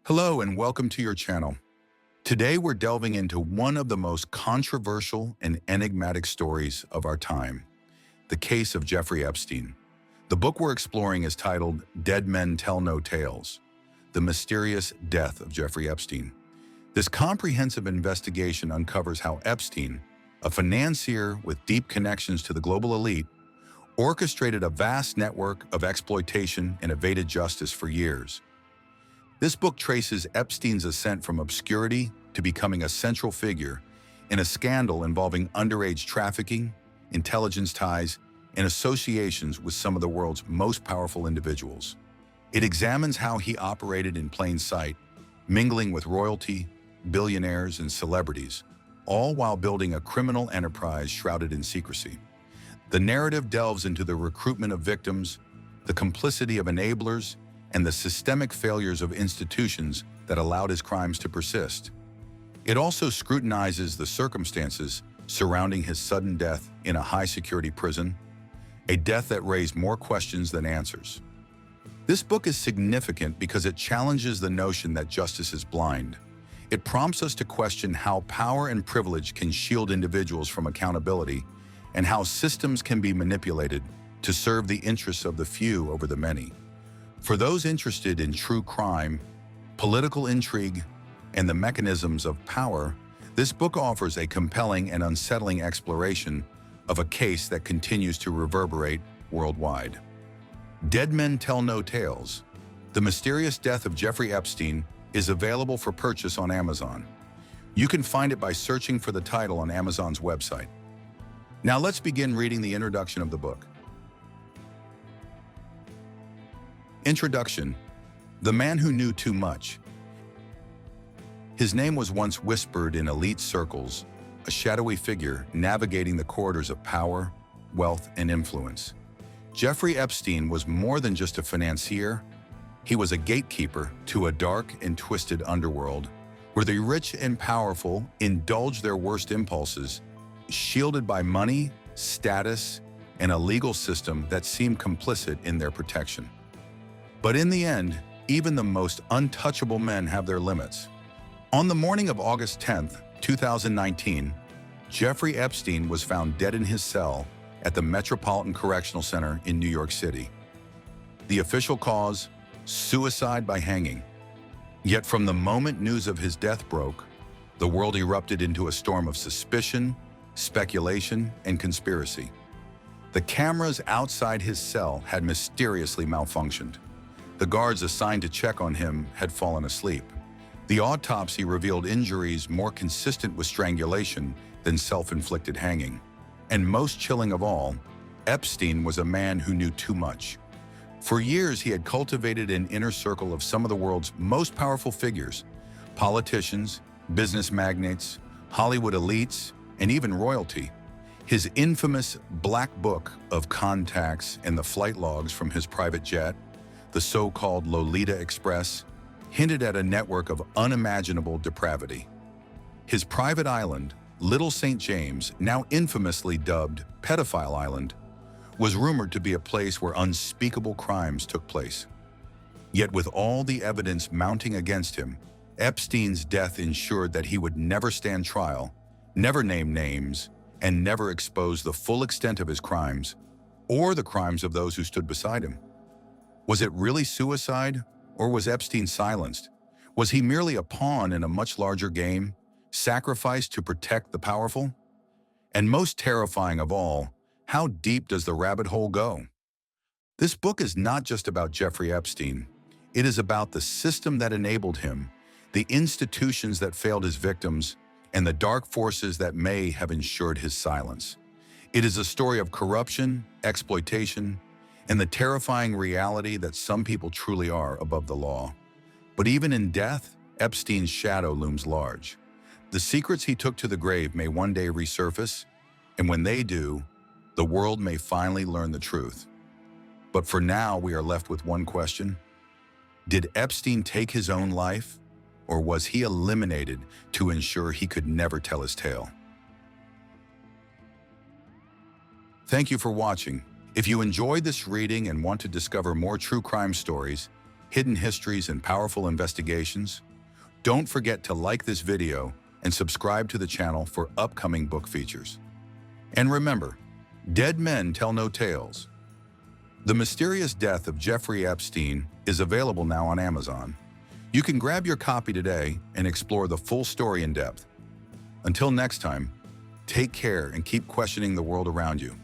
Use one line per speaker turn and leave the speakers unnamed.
Hello and welcome to your channel. Today we're delving into one of the most controversial and enigmatic stories of our time, the case of Jeffrey Epstein. The book we're exploring is titled Dead Men Tell No Tales: The Mysterious Death of Jeffrey Epstein. This comprehensive investigation uncovers how Epstein, a financier with deep connections to the global elite, orchestrated a vast network of exploitation and evaded justice for years. This book traces Epstein's ascent from obscurity to becoming a central figure in a scandal involving underage trafficking, intelligence ties, and associations with some of the world's most powerful individuals. It examines how he operated in plain sight, mingling with royalty, billionaires, and celebrities, all while building a criminal enterprise shrouded in secrecy. The narrative delves into the recruitment of victims, the complicity of enablers, and the systemic failures of institutions that allowed his crimes to persist. It also scrutinizes the circumstances surrounding his sudden death in a high-security prison, a death that raised more questions than answers. This book is significant because it challenges the notion that justice is blind. It prompts us to question how power and privilege can shield individuals from accountability and how systems can be manipulated to serve the interests of the few over the many. For those interested in true crime, political intrigue, and the mechanisms of power, this book offers a compelling and unsettling exploration of a case that continues to reverberate worldwide. Dead Men Tell No Tales: The Mysterious Death of Jeffrey Epstein is available for purchase on Amazon. You can find it by searching for the title on Amazon's website. Now let's begin reading the introduction of the book. Introduction: The man who knew too much. His name was once whispered in elite circles, a shadowy figure navigating the corridors of power, wealth, and influence. Jeffrey Epstein was more than just a financier. He was a gatekeeper to a dark and twisted underworld where the rich and powerful indulged their worst impulses, shielded by money, status, and a legal system that seemed complicit in their protection. But in the end, even the most untouchable men have their limits. On the morning of August 10, 2019, Jeffrey Epstein was found dead in his cell at the Metropolitan Correctional Center in New York City. The official cause: suicide by hanging. Yet from the moment news of his death broke, the world erupted into a storm of suspicion, speculation, and conspiracy. The cameras outside his cell had mysteriously malfunctioned. The guards assigned to check on him had fallen asleep. The autopsy revealed injuries more consistent with strangulation than self-inflicted hanging. And most chilling of all, Epstein was a man who knew too much. For years, he had cultivated an inner circle of some of the world's most powerful figures: politicians, business magnates, Hollywood elites, and even royalty. His infamous Black Book of contacts and the flight logs from his private jet, the so-called Lolita Express, hinted at a network of unimaginable depravity. His private island, Little St. James, now infamously dubbed Pedophile Island, was rumored to be a place where unspeakable crimes took place. Yet with all the evidence mounting against him, Epstein's death ensured that he would never stand trial, never name names, and never expose the full extent of his crimes or the crimes of those who stood beside him. Was it really suicide, or was Epstein silenced? Was he merely a pawn in a much larger game, sacrificed to protect the powerful? And most terrifying of all, how deep does the rabbit hole go? This book is not just about Jeffrey Epstein. It is about the system that enabled him, the institutions that failed his victims, and the dark forces that may have ensured his silence. It is a story of corruption, exploitation, and the terrifying reality that some people truly are above the law. But even in death, Epstein's shadow looms large. The secrets he took to the grave may one day resurface, and when they do, the world may finally learn the truth. But for now, we are left with one question: did Epstein take his own life, or was he eliminated to ensure he could never tell his tale? Thank you for watching. If you enjoyed this reading and want to discover more true crime stories, hidden histories, and powerful investigations? Don't forget to like this video and subscribe to the channel for upcoming book features. And remember, dead men tell no tales. The Mysterious Death of Jeffrey Epstein is available now on Amazon. You can grab your copy today and explore the full story in depth. Until next time, take care and keep questioning the world around you.